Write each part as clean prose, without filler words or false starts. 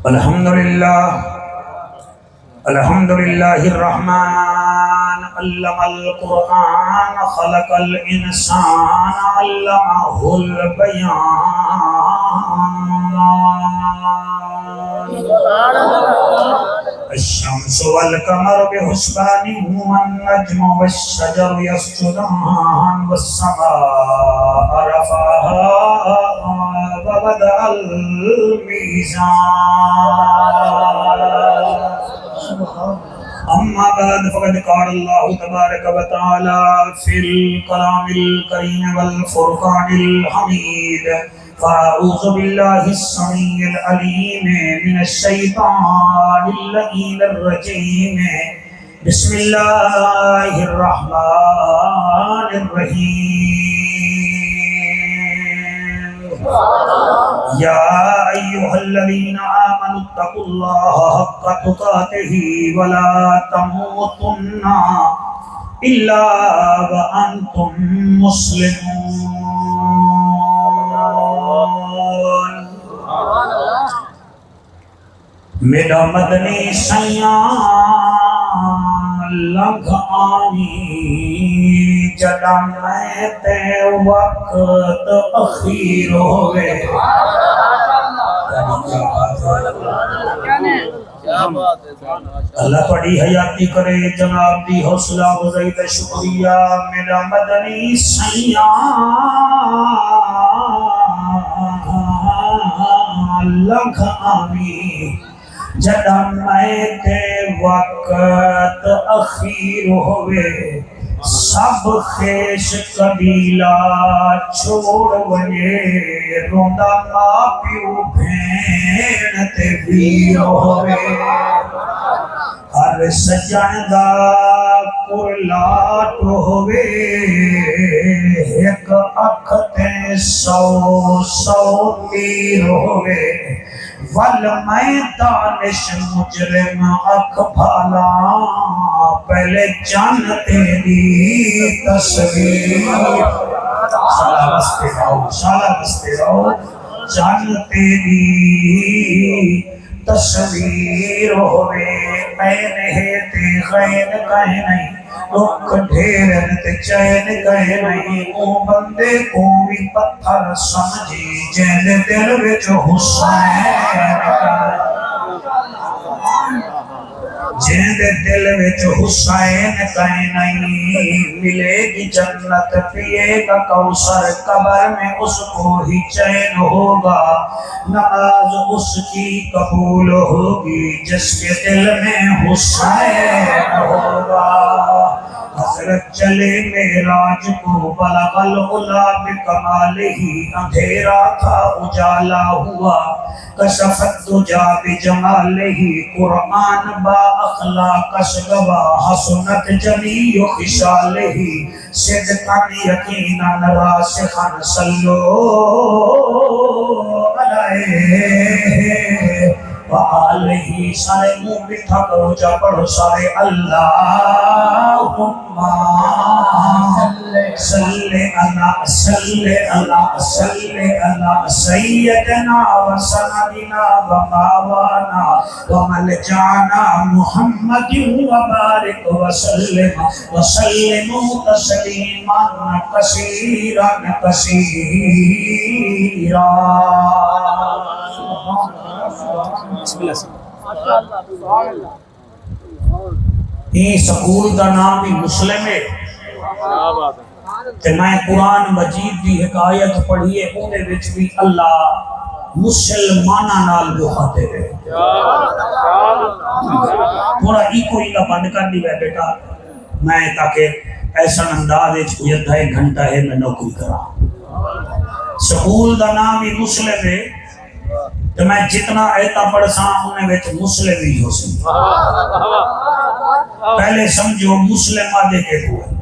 الحمدللہ الرحمن علم القرآن خلق الانسان علمہ البیان الشمس والقمر بحسبان والنجم والشجر يسجدان والسماء رفعها ووضع الميزان اما بعد فقد قال الله تبارك وتعالى في الكلام الكريم والفرقان الحميد فأعوذ بالله السميع العليم من الشيطان اللعين الرجيم بسم الله الرحمن الرحيم يا أيها الذين آمنوا اتقوا الله حق تقاته ولا تموتن إلا وأنتم مسلمون میرا مدنی سیاں لنگھ آنی جڑا میں تے وقت اخیر ہوئے اللہ پڑی حیاتی کرے جناب دی حوصلہ افزائی تے شکریہ میرا مدنی سیاں لنگھ آنی جڑا میں تے وقت اخیر ہوئے سب خیش قبیلہ چھوڑ ونجے روندا ماں پیو بھین تے ویر ہوئے ہر سجن دا کلاٹ ہوئے ایک اکھ تے سو میر ہوئے ول میں دانش مجرم اکھ بھالا پہلے چند تیری تصویر سالہ بستے رہو چند تیری تصویر ہوئے این ہے تے غین کہیں نہیں رکھ ڈھیرن تے چین کہیں نہیں او بندے کو بھی پتھر سمجھی جین دل وچ حسین جین دل وچ حسین کہیں نہیں ملے گی جنت پیے گا کوثر قبر میں اس کو ہی چین ہوگا نماز اس کی قبول ہوگی جس کے دل میں حسین ہوگا حضرت چلے معراج کو بلغ العلا بکمالہ اندھیرا تھا اجالا ہوا کشفت دجا بجمالہ قرآن با اخلاق شگوا حسنت جمی خشالہ صدقا یقینا راسخا صلو علیہ وآلہ سارے منہ مٹھا کرو جا پڑھو سارے اللہم صلی علی سیدنا و سندنا و ماوانا و ملجانا محمد و بارک و سلم تسلیما کثیرا کثیرا یہ سکول دا نام بھی مسلم ہے کہ میں قرآن مجید دی حکایت پڑھیے اونے وچ بھی اللہ مسلمانہ نال مخاطب ہے تھوڑا ایکو ہی کا بند کر دی بیٹا میں تاکہ ایسا انداز کوئی ادھا ایک گھنٹہ ہے میں نوکری کرا سکول دا نام بھی مسلم ہے تو میں جتنا ایتا پڑھ ساں انہیں ویچ مسلم ہی ہو سن پہلے سمجھو مسلم آدھے کے ہوئے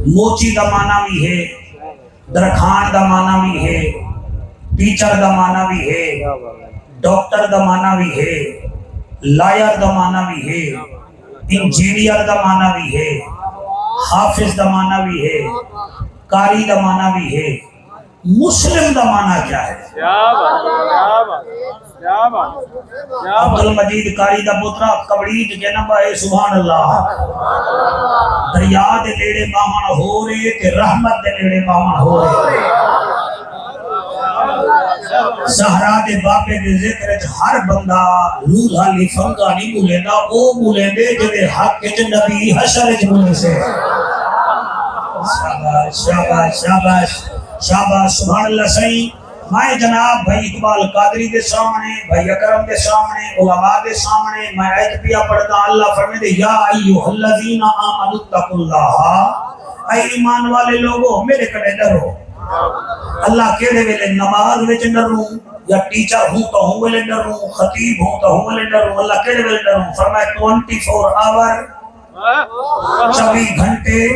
موچی دا معنی بھی ہے درخان دا معنی بھی ہے ٹیچر دا معنی بھی ہے ڈاکٹر دا معنی بھی ہے لائر دا معنی بھی ہے انجینئر دا معنی بھی ہے حافظ دا معنی بھی ہے قاری دا معنی بھی ہے مسلم دا معنی کیا ہے؟ عبد المجید کاری دا پوترا کبڑیج کے نبا ہے سبحان اللہ دریا دے نیڑے باہن ہو رہے تے رحمت دے نیڑے باہن ہو رہے سہرا دے بابے دے ذکر ہر بندہ لولھا لفنگا نہیں بولے دا او بولے دے جدے حق کے نبی حشر جملے سے شاباش شاباش شاباش شاباش سبحان اللہ صحیح میں جناب بھائی اقبال قادری دے سامنے بھائی اکرم دے سامنے علماء دے سامنے میں آیت پیا پڑھتا اللہ فرمے دے یا ایوہ الذین آمنوا اتقوا اللہ اے ایمان والے لوگوں میرے کنے ڈرو اللہ کیڑے ویلے نماز وچ ڈروں یا ٹیچر ہوں تو ہوں ویلے ڈروں خطیب ہوں تو ہوں ویلے ڈروں اللہ کیڑے ویلے ڈروں فرمایا 24 آور 24 گھنٹے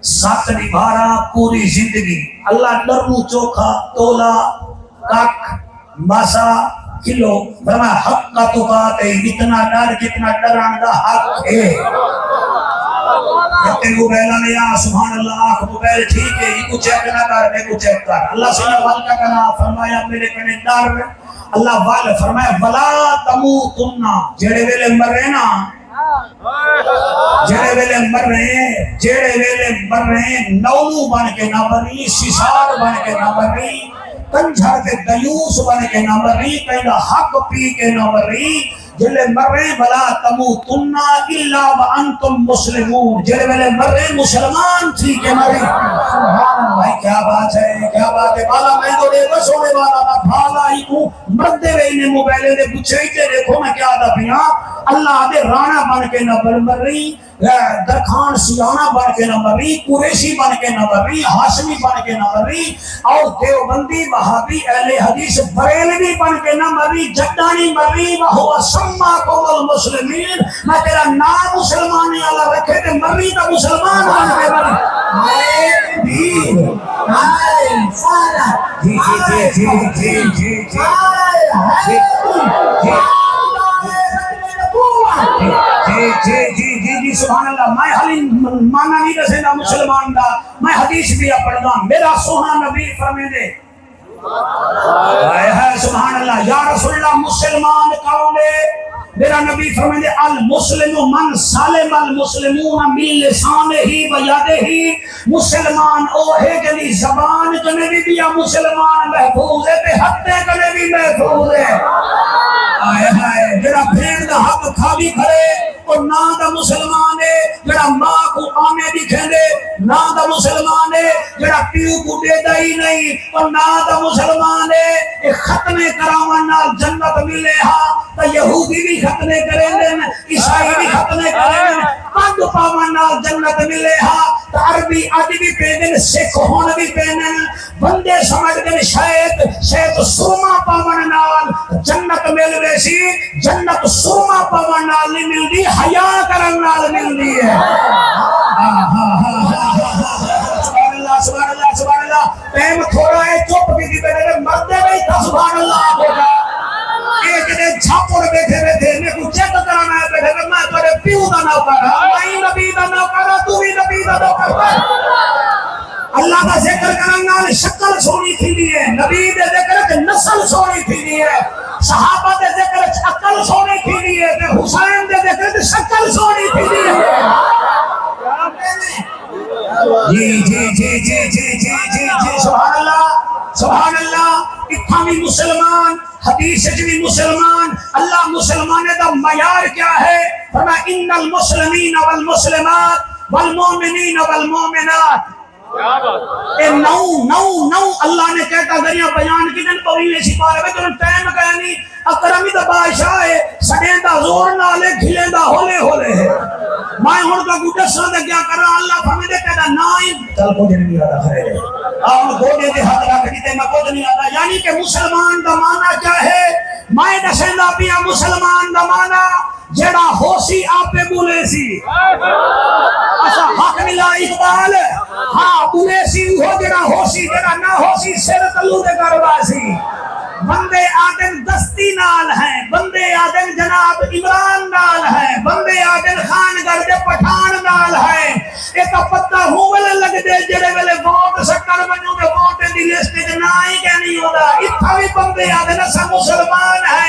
7 نبھارا پوری زندگی اللہ ڈروں چوکھا تولا کاک ماسا کلو فرمایا حق کا تقات ہے اتنا ڈر جتنا ڈران دا حق ہے کہتے موبیل نے یا سبحان اللہ آنکھ موبیل ٹھیک ہے یہ کو چیک نہ کر میں کو چیک کر اللہ سے نوال کا کہنا فرمایا میرے کنے ڈر اللہ وال فرمایا ولا تموتن جڑے ویلے مر رہے نا جڑے ویلے مر رہے نولو بن کے نہ مری سسار بن کے نہ مری کنجھر کے دیوس بن کے نہ مری کہنا حق پی کے نہ مری جلے مرے بلا تموتن الا وانتم مسلمون جلے ویلے مرے مسلمان تھی کے مرے سبحان اللہ کیا بات ہے بالا میں تو دے بس ہونے والا تھا بھالا ہی کو مردے وے نے موبائل دے پوچھے تے دیکھو میں کیا دا پیا اللہ دے رانا بن کے نہ مری درخان سیانہ بن کے نہ مری قریشی بن کے نہ مری ہاشمی بن کے نہ مری اور دیوبندی وہابی اہل حدیث بریلوی بن کے نہ مری جدانی مری وہو سماکم المسلمین میں تیرا نام مسلمانی اللہ رکھے تے مری تا مسلمان بن کے مری آئے دین آئے فارا جی سبحان اللہ میں حالی مانا نہیں رسے دا مسلمان دا میں حدیث بھی پڑھتا میرا سونا نبی فرمے دے سبحان اللہ یا رسول اللہ مسلمان کون ہے میرا نبی فرمائے دے المسلم من سالم المسلمون من لسانہ و یدہ مسلمان او ہے جنی زبان کنے بھی مسلمان محفوظ ہے تے ہتھے کنے بھی محفوظ ہے آئے ہائے جڑا بھیڑ دا حق کھا بھی کھڑے اور نا دا مسلمان ہے جڑا ماں کو آنے بھی کھیندے نا دا مسلمان ہے جڑا پیو کو دے دا ہی نہیں اور نا دا مسلمان ہے ایک ختمے کراون نال جنت ملے ہاں تا یہودی بھی ختمے کریں دن عیسائی بھی ختمے کریں دن پنڈ پاون نال جنت ملے ہاں تا عربی آج بھی پیدن سکھ ہون بھی پیدن بندے سمجھ دن شاید سرما پاون نال جنت مل ویسی جنت سرما پاون نال نہیں مل دی حیا کرن نال مل دی ہے سبحان اللہ سبحان اللہ ٹائم تھوڑا ہے چپ بھی بیٹھے مردے نہیں تھا سبحان اللہ ہوگا ایک دن چھاپڑ بیٹھے بیٹھے میں کو چیک کرانا ہے بیٹھے میں تیرے پیو دا نوکر میں نبی دا نوکر تو بھی نبی دا نوکر اللہ کا ذکر کرنا شکل سونی تھی ہے نبی دے ذکر نسل سونی تھی ہے صحابہ دے ذکر عقل سونی تھی ہے تے حسین دے ذکر شکل سونی تھی ہے جی سبحان اللہ اتھا بھی مسلمان حدیث بھی مسلمان اللہ مسلمان دا معیار کیا ہے فرمایا ان المسلمین والمسلمات والمؤمنین والمؤمنات اے نو اللہ نے کہتا ذریعہ بیان کی دن پوری میں سپارے میں تو ٹائم کہنی اکرمی دا بادشاہ ہے سڑیں دا زور نالے کھلیں دا ہولے ہولے ہے میں ہون کا گوٹے سن دے کیا کر رہا اللہ فرمے دے کہتا نائم چل کو جن نہیں آتا خیر ہے آپ گوڑے دے ہاتھ رکھ دیتے میں کو نہیں آتا یعنی کہ مسلمان دا معنی کیا ہے میں دسندہ پیا مسلمان دا معنی جڑا ہوسی آپ پہ بولے سی اچھا حق ملا اقبال ہاں بولے سی ہو جڑا ہوسی جڑا نہ ہوسی سر تلو دے کروا سی بندے آدم دستی نال ہیں بندے آدم جناب عمران نال ہیں بندے آدم خان گھر دے پٹھان نال ہیں ایک پتہ ہوئے لگ دے جڑے ویلے ووٹ سکر بنو دے ووٹ دی لسٹ نہ ہی کہ نہیں ہوتا اتھا بھی بندے آدم سا مسلمان ہیں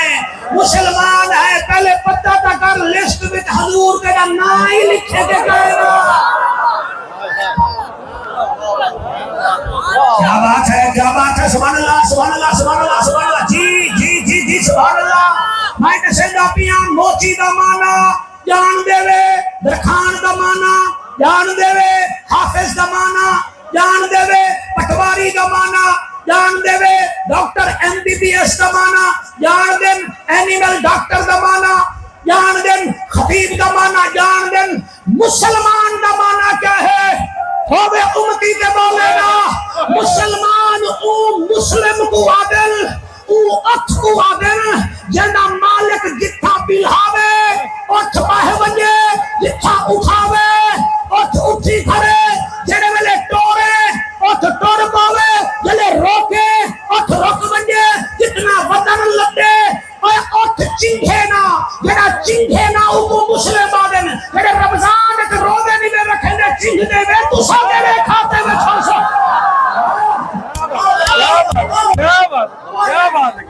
مسلمان ہے پہلے پتہ تا کر لسٹ میں حضور کا نام ہی لکھے کے گئے نا. کیا بات ہے کیا بات ہے. سبحان اللہ سبحان اللہ سبحان اللہ سبحان اللہ. جی جی جی جی سبحان اللہ. میں کسے دا پیاں موچی دا مانا جان دے وے, درخان دا مانا جان دے وے, حافظ دا مانا جان دے وے, پٹواری دا مانا جان دے وے, ڈاکٹر MBBS دا مانا جان دن, اینیمل ڈاکٹر دا مانا جان دن, خطیب دا مانا جان دن. مسلمان دا مانا کیا ہے؟ ہوئے امتی کے بولے نا مسلمان او مسلم کو عادل او اٹھ کو عادل جنہ مالک جتھا بلہاوے اٹھ باہے ونجے جتھا اٹھاوے اٹھ اٹھی کھڑے جنہ ملے ٹورے اٹھ ٹور پاوے جلے روکے اٹھ روک ونجے جتنا وطن لڑے اٹھ چنگھے نا جنہ چنگھے نا او کو مسلم آدن جنہ رمضان ایک روزے نہیں میں رکھے دے چنگھ دے وے تو سا دے وے کھاتے وے چھو سو.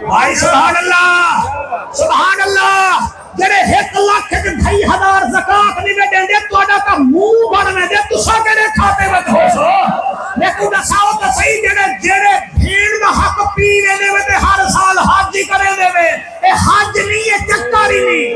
بھائی سبحان اللہ سبحان اللہ. جڑے 1,02,000 زکات نہیں میں دیں دے تو اڈا کا منہ بڑھ میں دے تو سا دے کھاتے وے چھو سو. لیکن دساؤ تو صحیح جڑے بھیڑ دا حق پی دے وے تے ہر سال حج ہی کرے دے وے. اے حج نہیں ہے چکاری نہیں.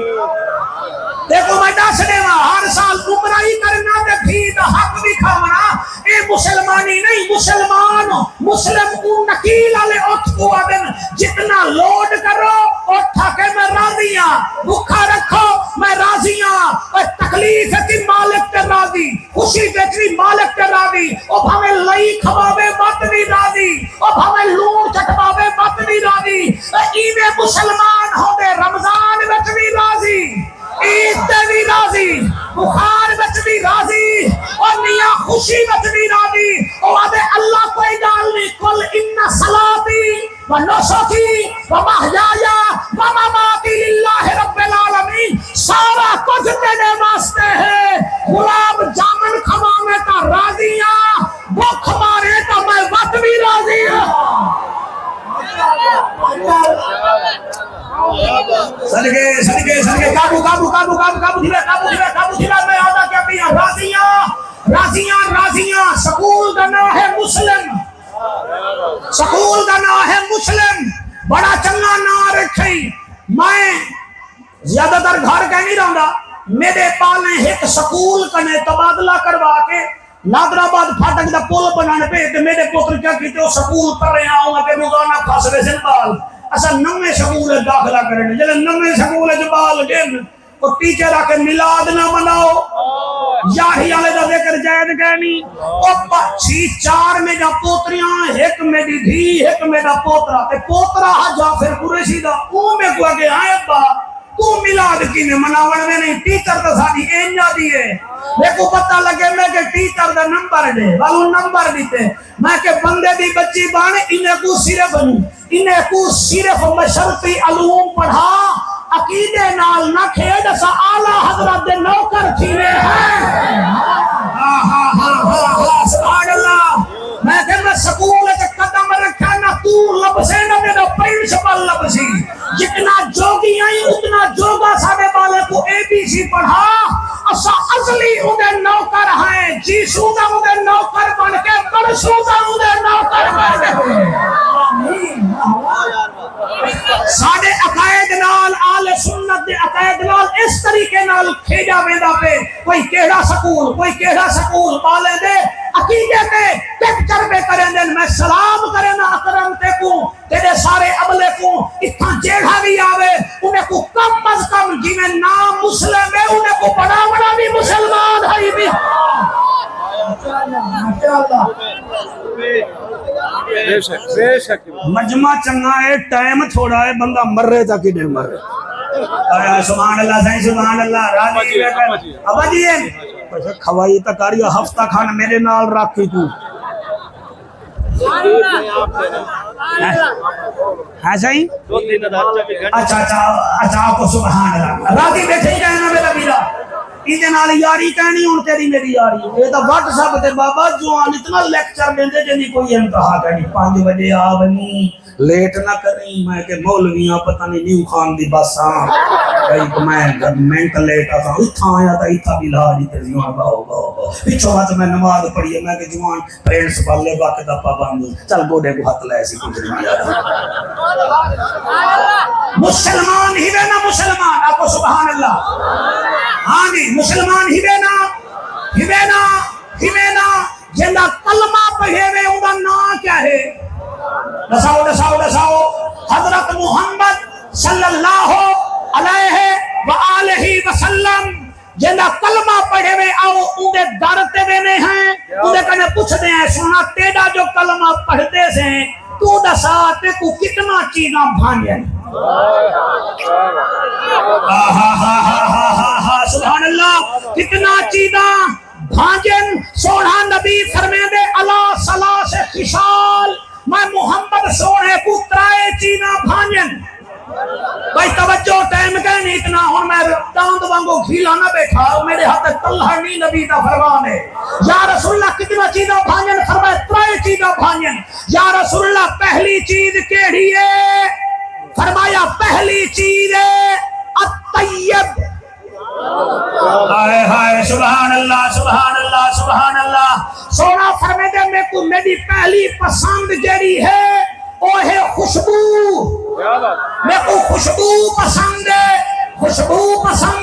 دیکھو میں دس دے ہر سال عمرہ ہی کرنا تے بھیڑ دا حق بھی کھانا. اے مسلمانی نہیں مسلمان مسلم کو نکیل والے اٹھ کو آدن جتنا لوڈ کرو اٹھا کے میں راضی ہاں, بھوکا رکھو میں راضی ہاں. تکلیف ہے کہ مالک تے راضی, خوشی بیچری مالک تے راضی. او بھاوے لئی کھواوے مت نہیں راضی, او بھاوے لون چٹواوے مت نہیں راضی. ایویں مسلمان ہو دے رمضان وچ بھی راضی, عید تے بھی راضی, بخار وچ بھی راضی, اور میاں خوشی وچ بھی راضی. او آدھے اللہ کوئی گال نہیں. قل ان صلاتی و نسکی و محیایا و مماتی للہ رب العالمین. سارا کچھ تیرے واسطے ہے. غلام جامن کھوانے تا راضی ہاں, بھوک مارے تا میں وقت بھی راضی ہوں. صدقے صدقے صدقے کابو کابو کابو کابو کابو دھیرے کابو دھیرے کابو دھیرے. میں آدھا کیا پیا راضیاں راضیاں راضیاں. سکول دا نام ہے مسلم, سکول دا نام ہے مسلم. بڑا چنگا نام رکھی. میں زیادہ تر گھر کہیں نہیں رہا, میرے پالے ایک سکول کنے تبادلہ کروا کے نادرآباد پھاٹک دا پول بنانے پہ تے میرے پوتر کیا کیتے ہو سکول پڑھ رہے آؤں کہ روزانہ کھاسرے سنبال. اسا نوے سکول داخلہ کرنے جلے نوے سکول جبال گن کو ٹیچر آکے میلاد نہ مناؤ یاہی آلے دا ذکر جائد گئنی. او پچھی 4 میرا پوتریاں, ایک میری دھی ایک میرا پوترا. تے پوترا جعفر قریشی دا او میں کو اگے آئے ابا تو میلاد کی میں مناوڑ میں نہیں. ٹیچر دا ساڑی اینجا دیئے. دیکھو پتہ لگے میں کہ ٹیچر دا نمبر دے والو نمبر دیتے. میں کہ بندے دی بچی بانے انہیں کو صرف انہیں کو صرف مشرقی علوم پڑھا, عقیدے نال نہ کھیڑ سا اعلیٰ حضرت دے نوکر تھینے ہیں. سبحان اللہ. میں کہ میں سکول کے قدم رکھا نہ تو لبسے نہ میرا پرنسپل لبسی. جتنا جوگی آئی اتنا جوگا ساڑے والے کو ABC پڑھا. اسا ازلی انہیں نوکر ہیں, جی سودا انہیں نوکر بن کے بڑ سودا انہیں نوکر بن کے. ساڑے عقائد نال آل سنت دے عقائد نال اس طریقے نال کھیجا ویندہ پہ کوئی کیڑا سکول پالے دے عقیدے تے ٹیکچر پہ کریں دے. میں سلام کریں نا اکرم تے کو تیرے سارے عملے کو اتنا جیڑا بھی آوے انہیں کو کم از کم جنہیں نام مسلم ہے انہیں کو بڑا بڑا بھی مسلمان ہے بھی. مجمع چنگا ہے, ٹائم تھوڑا ہے, بندہ مر رہے تھا کہ نہیں مر رہے. سبحان اللہ صحیح سبحان اللہ. راضی ابا جی کھوائی تکاری ہفتہ کھانا میرے نال رکھی تو ہاں صحیح. اچھا اچھا اچھا آپ کو سبحان اللہ. راضی بیٹھے ہی کہنا میرا میرا ایدے نال یاری کہنی ہون تیری میری یاری. یہ تو واٹ سب تے بابا جوان اتنا لیکچر دیندے جنی کوئی انتہا کہنی. 5 بجے آونی لیٹ نہ کریں میں کہ مولویاں پتہ نہیں نیو خان دی بس گئی تو میں منٹ لیٹ آتا اتھا آیا تھا اتھا بھی لا دی تے جوان باؤ پچھو بات میں نماز پڑھی ہے میں کہ جوان پرنسپل لے وقت دا پابند چل گوڑے کو ہاتھ لائے سی کچھ نہیں مسلمان ہی نا مسلمان آپ کو سبحان اللہ ہاں جی مسلمان ہی نا جنہ کلمہ پڑھے ہوئے ان کا نام کیا ہے دساؤ حضرت محمد صلی اللہ علیہ وآلہ وسلم جنہ کلمہ پڑھے ہوئے آؤ اندے دارتے ہوئے ہیں اندے کنے پوچھتے ہیں سونا تیڑا جو کلمہ پڑھتے سے تو دساتے کو کتنا چیزاں بھانجیں سبحان اللہ کتنا چیزاں بھانجن سونا نبی فرمے دے اللہ صلاح سے خشال میں محمد سونے کو ترائے چیزاں بھانجن بھائی توجہ ٹائم کا نہیں اتنا ہوں میں داند وانگو گھیلا نہ بیٹھا میرے ہاتھ تلہنی نبی دا فرمان ہے یا رسول اللہ کتنا چیزاں بھانجن فرمائے ترائے چیزاں بھانجن یا رسول اللہ پہلی چیز کیڑی ہے فرمایا پہلی چیز ہے الطیب ہائے سبحان اللہ سبحان اللہ سبحان اللہ سونا فرمے دے میں کو میری پہلی پسند جڑی ہے وہ ہے خوشبو میں کو خوشبو پسند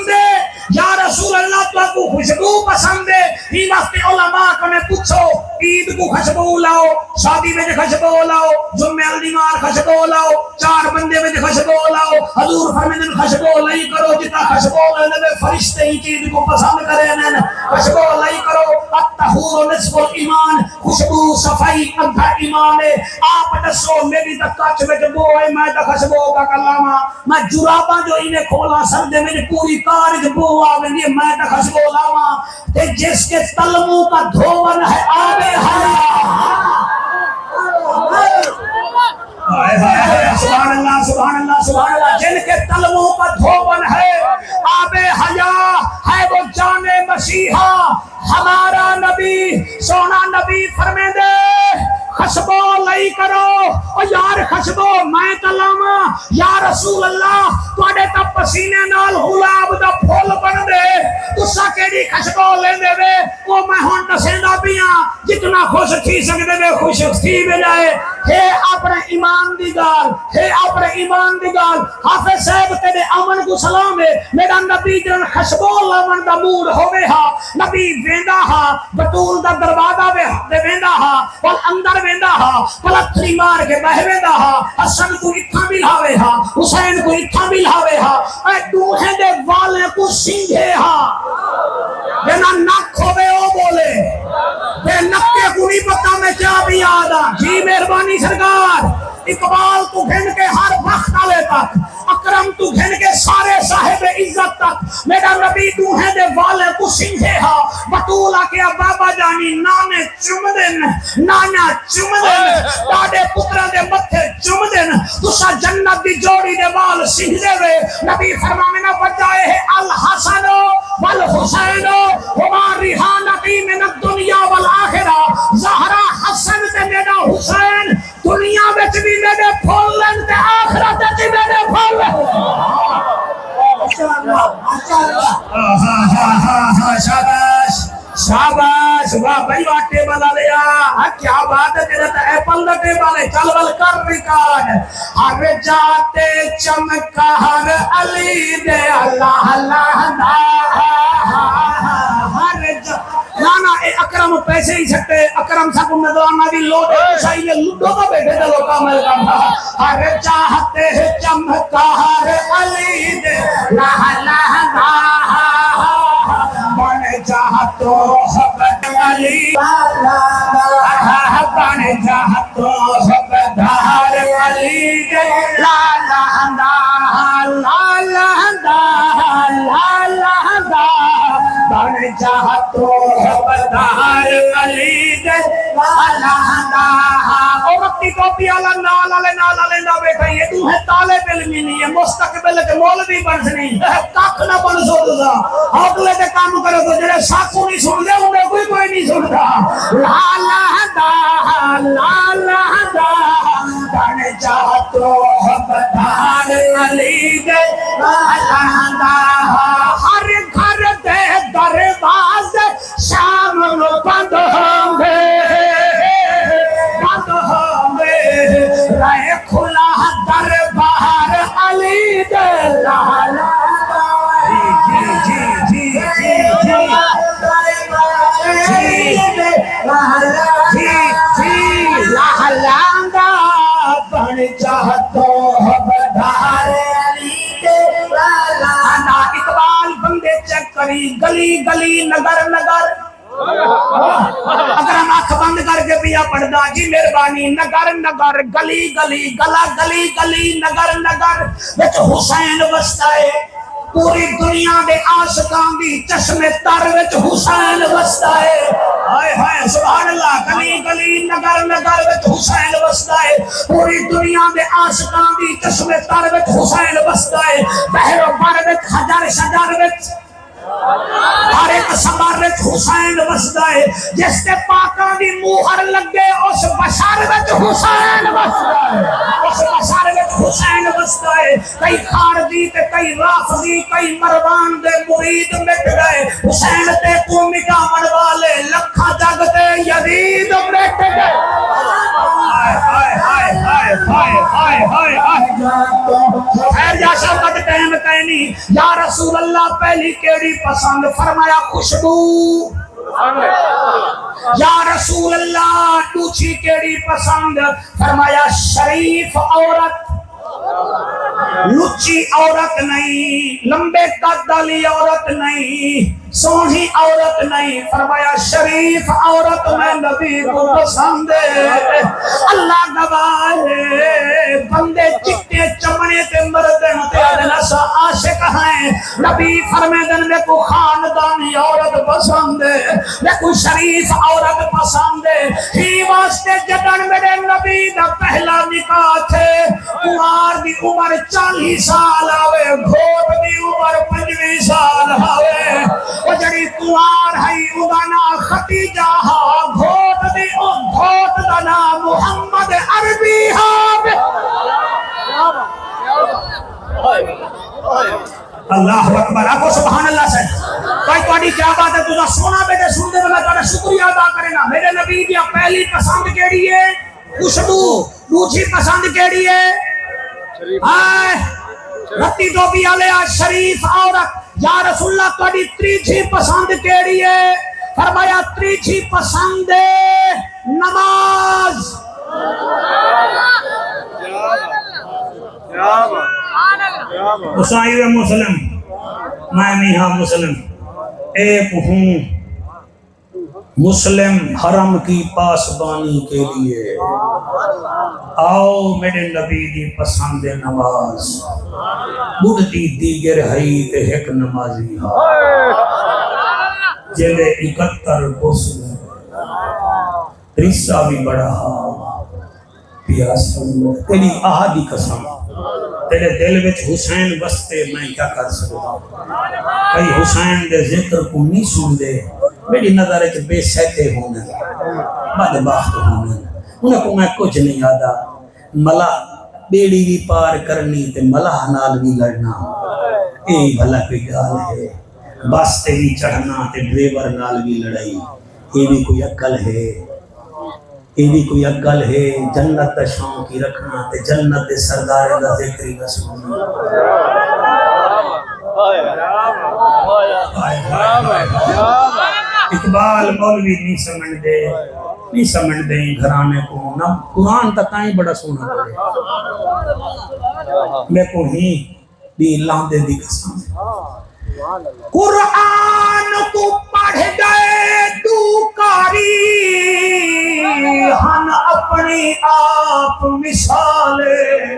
ہے یا رسول اللہ تو کو خوشبو پسند ہے ہی واسطے علماء کو نے پوچھو عید کو خوشبو لاؤ شادی میں خوشبو لاؤ جمعہ الدیمار خوشبو لاؤ چار بندے میں خوشبو لاؤ حضور فرماتے ہیں خوشبو نہیں کرو جتنا خوشبو لے فرشتے ہی چیز کو پسند کرے نا خوشبو نہیں کرو الطہور نصف الایمان خوشبو صفائی آدھا ایمان ہے آپ دسو میری تکاچ میں بو ہے میں تا خوشبو کا کلامہ میں جراباں جو انہیں کھولا سردے میں پوری کار بو آویں میں تا خوشبو لاواں تے جس کے تلموں کا دھون ہے آب سبحان اللہ سبحان اللہ سبحان اللہ جن کے تلموں کا دھون ہے آب حیات ہے وہ جان مسیحا ہمارا نبی سونا نبی فرمے دے خشبو لئی کرو او یار خشبو میں کلاما یا رسول اللہ تواڈے تا پسینے نال غلاب دا پھول بن دے تسا کیڑی خشبو لیندے وے او میں ہن دسیندا پیاں جتنا خوش تھی سکدے وے خوش تھی وجائے ہے اپنے ایمان دی گال حافظ صاحب تیرے امن کو سلام ہے میرا نبی جن خشبو لاون دا موڈ ہوے ہا نبی ویندا ہا بطول دا دروازہ ویندا ہا ول اندر ویندا ہا پلتھری مار کے بہ ویندا ہا حسن کو اتھا ملاوے ہا حسین کو اتھا ملاوے ہا اے دوہے دے والے کو سنگھے ہا جنا نک ہوے او بولے تے نکے کو نہیں پتہ میں کیا بھی یاد آ جی مہربانی سرکار اقبال تو گھن کے ہر وقت آلے تک اکرم تو گھن کے سارے صاحب عزت تک میرا نبی دوہے دے والے کو سنگھے ہا بطولہ کے بابا جانی نانے چمدن نانا چمدن داڑے پترہ دے متھے چمدن تسا جنت دی جوڑی دے وال سنگھے وے نبی فرمانا بجائے ہے الحسن والحسین وما ریحانتی من الدنیا والآخرہ زہرا حسن تے میرا حسین دنیا وچ بھی میرے پھول لین تے آخرت وچ میرے پھول شاباش واہ بھائی واہ ٹیبل آ لیا کیا بات ہے تیرا تا ایپل دا ٹیبل ہے چل بل کر ریکارڈ ہر جاتے چمکا ہر علی دے اللہ اللہ ہر لانا اے اکرم پیسے ہی سکتے اکرم سکو نظرانہ بھی لوٹے کسائی نے لوٹو کا بیٹھے دے لوکا مل کا ہر چاہتے چمکا ہر علی دے اللہ اللہ بن چاہتو حبت علی بن چاہتو حبت دھار علی دے لا لا لا لا لا لا لا بن چاہتو حبت دھار علی دے لا لا لا اور وقتی ٹوپی والا نال والے نہ بیٹھا یہ تو ہے طالب علم نہیں ہے مستقبل کے مولوی بن نہیں کھ نہ بن سکدا اگلے تے کام کرو تو جڑے ساکو نہیں سن دے انہیں کوئی نہیں سندا لا بن جاتو بدھار علی دے لالا ہر گھر دے دروازے شام نو بند ہوں گے رہے کھلا دربار علی دے لالا بن چاہتو بدھار علی دے لالا اقبال بندے چیک کری گلی گلی نگر نگر اگر ہم آنکھ بند کر کے پیا پڑھدا جی مہربانی نگر نگر گلی گلی گلا گلی گلی نگر نگر وچ حسین وسدا ہے پوری دنیا دے عاشقاں دی چشمے تر وچ حسین وسدا ہے ہائے ہائے سبحان اللہ گلی گلی نگر نگر وچ حسین وسدا ہے پوری دنیا دے عاشقاں دی چشمے تر وچ حسین وسدا ہے بحر و بر وچ حجر شجر وچ ہر ایک سمار وچ حسین وسدا ہے جس تے پاکاں دی موہر لگے اس بشر وچ حسین وسدا ہے اس بشر وچ حسین وسدا ہے کئی خارجی تے کئی رافضی کئی مروان دے مرید مٹ گئے حسین تے کو مٹاون والے لکھاں جگ تے یزید مٹ گئے ہائے ہائے ہائے ہائے ہائے ہائے ہائے خیر یا شفقت ٹائم کہنی یا رسول اللہ پہلی کیڑی پسند فرمایا خوشبو یا رسول اللہ دوسری کیڑی پسند فرمایا شریف عورت لچی عورت نہیں لمبے قد والی عورت نہیں سونی عورت نہیں فرمایا شریف عورت میں نبی کو پسند ہے اللہ گواہ ہے بندے چٹے چمڑے تے مردن تے ادنس عاشق ہیں نبی فرمیدن میں کو خاندانی عورت پسند ہے میں کو شریف عورت پسند ہے ہی واسطے جدن میرے نبی دا پہلا نکاح تھے کمار دی عمر 40 سال آوے گھوٹ دی عمر 25 سال آوے وہ جڑی کمار ہے اگانا ختیجہ ہا گھوٹ دی گھوٹ دا نام محمد عربی ہا اللہ اکبر آپ کو سبحان اللہ سے کوئی توڑی کیا بات ہے تجھا سونا بیٹے سن دے بلا تجھا شکریہ ادا کرے نا میرے نبی دیا پہلی پسند کیڑی ہے خوشبو دوسری پسند کیڑی ہے آئے رتی ٹوپی والے شریف عورت یا رسول اللہ توڑی تیسری پسند کیڑی ہے فرمایا تیسری پسند ہے نماز اسائی و مسلم میں میہاں مسلم ایک ہوں مسلم حرم کی پاسبانی کے لیے آؤ میرے نبی دی پسند نماز بڑھتی دیگر ہی تے ایک نمازی ہاں جلے 71 بسل رسہ بھی بڑا ہاں پیاس تیری آہدی قسم تیرے دل وچ حسین بستے میں کیا کر سکتا کئی حسین دے ذکر کو نہیں سن دے میری نظر ہے بے سہتے ہونے بدبخت ہونے انہیں کو میں کچھ نہیں یادا ملا بیڑی بھی پار کرنی تے ملا نال بھی لڑنا اے بھلا کوئی گال ہے بس تے بھی چڑھنا تے ڈریور نال بھی لڑائی یہ بھی کوئی عقل ہے یہ بھی کوئی عقل ہے جنت شوق کی رکھنا تے جنت سردار دا ذکری کا سننا اقبال مولوی نہیں سمجھ دے گھرانے کو نہ قرآن تک آئیں بڑا سونا کرے میں کو ہی بھی لاندے دی قسم قرآن کو پڑھ گئے دوکاری ہم اپنی آپ مثالے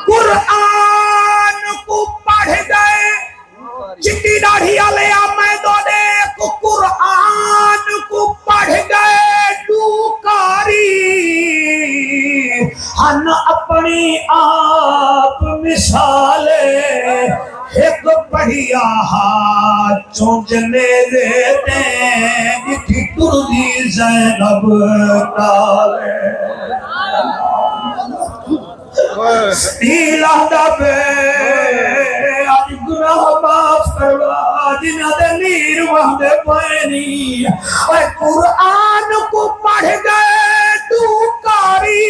قرآن کو پڑھ گئے چٹی داڑھی والے میں دو دے قرآن ہن اپنی آپ مثال ایک بڑھیا چونجنے دیتے جتھی ٹردی زینب نال دیلا دبے آج گناہ معاف کروا جنہ دے نیر وہدے پینی اے قرآن کو پڑھ گئے تو کاری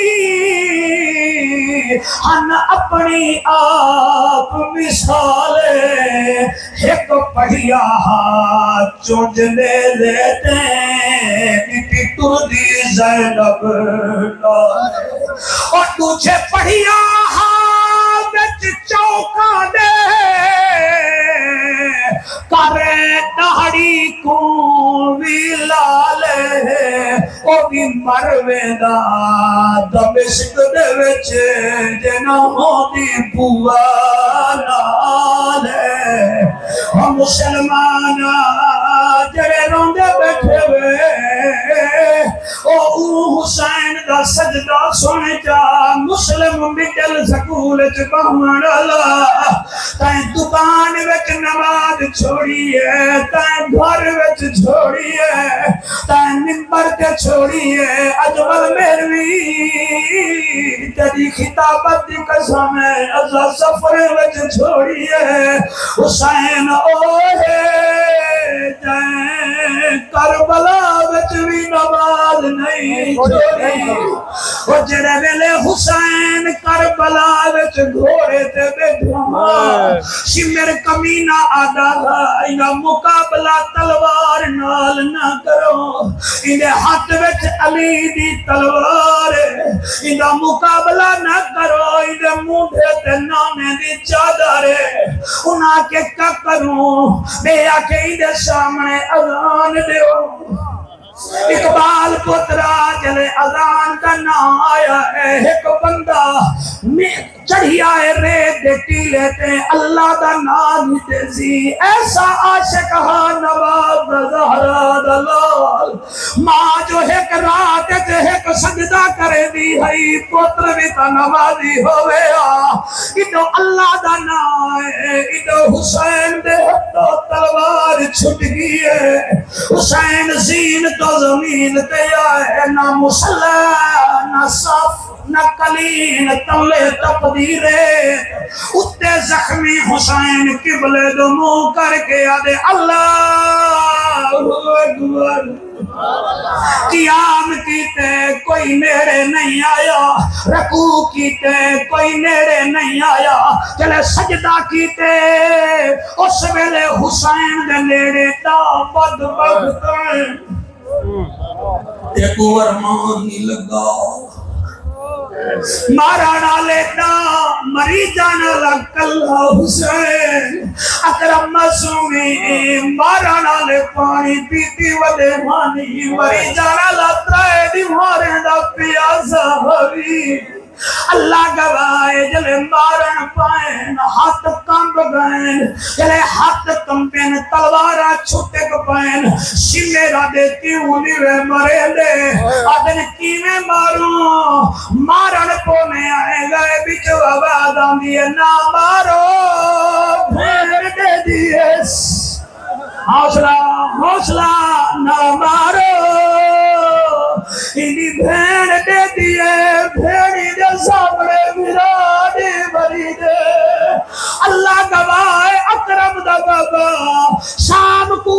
ہن اپنی آپ مثال ایک پڑھیا چونجنے لیتے بیٹی ٹردی زینب اور تجھے پڑھیا وچ چوکا دے کرے داڑھی کو بھی لالے او بھی مروے دا دمشق دے وچ جنا ہوندی بوا نالے ہم مسلمان جڑے روندے بیٹھے وے او حسین دا سجدہ سن جا مسلم مڈل سکول چ پہنچ لا تائیں دکان وچ نماز چھوڑی ہے تائیں گھر وچ چھوڑی ہے تائیں منبر تے چھوڑی ہے اجمل میروی تیری خطابت دی قسم ہے ازا سفر وچ چھوڑی ہے حسین اوہے جائیں کربلا وچ بھی نماز نہیں چھوڑی وہ جڑے ویلے حسین کربلا وچ گھوڑے تے بیٹھا شمر کمینہ آدھا انہا مقابلہ تلوار نال نہ کرو انہیں ہاتھ وچ علی دی تلوار انہا مقابلہ نہ کرو انہیں موڈے تے نانے دی چادر انہا کے کیا کروں میں آکے انہیں سامنے اذان دیو اقبال پترا جلے اذان کا نام آیا ہے ایک بندہ چڑھی آئے ریت دیتی لیتے اللہ دا نام دیسی ایسا عاشق نواز زہرا دلال ماں جو ایک رات تے ایک سجدہ کرے دی ہے پتر بھی تا نوازی ہوئے ادو اللہ دا نام ہے ادو حسین دے تو تلوار چھٹ گئی ہے حسین زین تو زمین تے آئے نہ مسلح نہ صف نہ کلین تولے تقدیرے اتے زخمی حسین قبلے دو منہ کر کے آدھے اللہ اکبر قیام کیتے کوئی میرے نہیں آیا رکوع کیتے کوئی میرے نہیں آیا چلے سجدہ کیتے اس ویلے حسین دے نیڑے تا بد بغتائیں ایک ورمان نہیں لگا مارانا لیتا مریضانا لکلا حسین اکرم مسومی مارانا لے پانی پیتی ودے مانی مریضانا لطرائے دیوارے دا پیاسا ہوئی اللہ گوائے جلے مارن پائیں ہاتھ کمب گئیں جلے ہاتھ کمپین تلوارہ چھوٹے کو پائیں شمیرہ دیتی ہونی وے مرے دے آدھن کی میں ماروں مارن پونے آئے گئے بچو آباد آندھئے نہ مارو بھیر دے دیئے حوصلہ حوصلہ نہ مارو انہی بھین دے دیئے بھینی دے سامنے مرادی بری دے اللہ گواہ اکرم دا بابا شام کو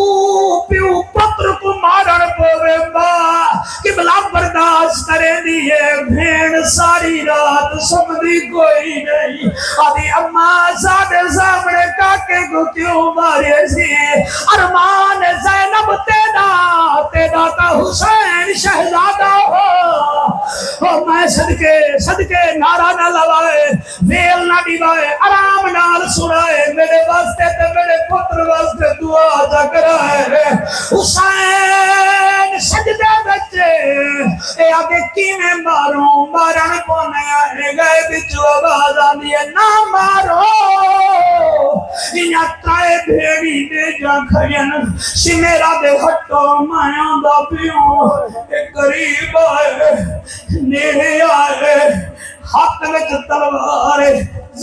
پیو پتر کو مارن پوے ماں قبلہ برداشت کرے دیئے بھین ساری رات سمدھی کوئی نہیں آدھی اماں سادے سامنے کاکے کو کیوں مارے سی ارمان زینب تیدا تا حسین شہزادہ ہو میں صدقے نعرہ نہ لوائے ویل نہ دیوائے آرام نال سنائے میرے واسطے تے میرے پتر واسطے دعا جا کرائے حسین سجدے بچے اے آگے کی میں ماروں مارن کو نیا ہے گئے بچو آواز آدھیے نہ مارو انہا تائے بھیڑی دے جا کھڑین شمیرہ دے ہٹو مائیاں دا پیوں ایک قریب آئے نیرے آئے ہاتھ میں تلوار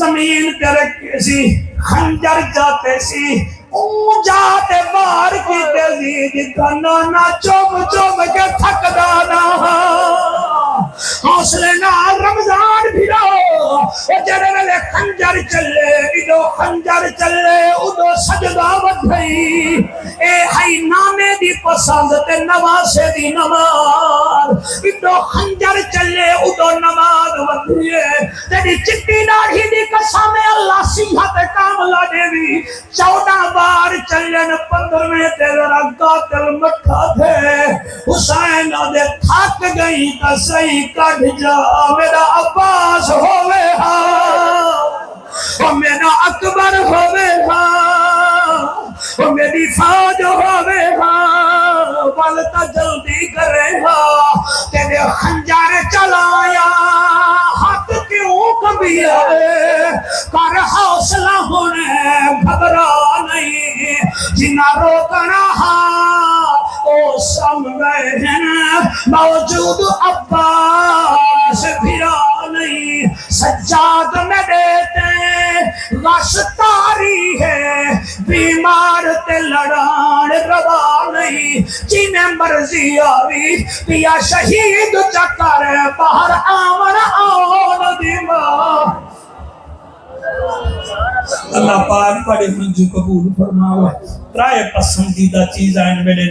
زمین پہ رکھے سی خنجر جاتے سی اون جاتے بار کی تیزی جتنا نہ چوم چوم کے تھک دانا حوصلے نہ رمضان بھیرو جرے ویلے خنجر چلے ادو خنجر چلے ادو سجدہ بدھئی اے ہائی نامے دی پسند تے نواسے دی نماز ادو خنجر چلے ادو نماز بدھئے تیری چٹی داڑھی دی قسم اللہ صحت کاملہ دے بھی 14 بار چلن 15ویں تیرا قاتل مٹھا تھے حسین دے تھک گئی تا صحیح کٹ جا میرا عباس ہوئے ہاں میرا اکبر ہوئے ہاں میری فوج ہوئے ہاں والتا جلدی کرے ہاں تیرے خنجر چلایا ہاتھ کیوں کبھی آئے کر حوصلہ ہونے گھبرا نہیں جنہ روکنا او سم گئے ہیں موجود عباس بھیرا نہیں سجاد میں دیتے غش تاری ہے بیمار تے لڑان روا نہیں جنہیں مرضی آوی پیا شہید چکر باہر آمن آن دیما اللہ پاک بڑے منجو قبول فرماوے رائے پسندیدہ چیز آئین میرے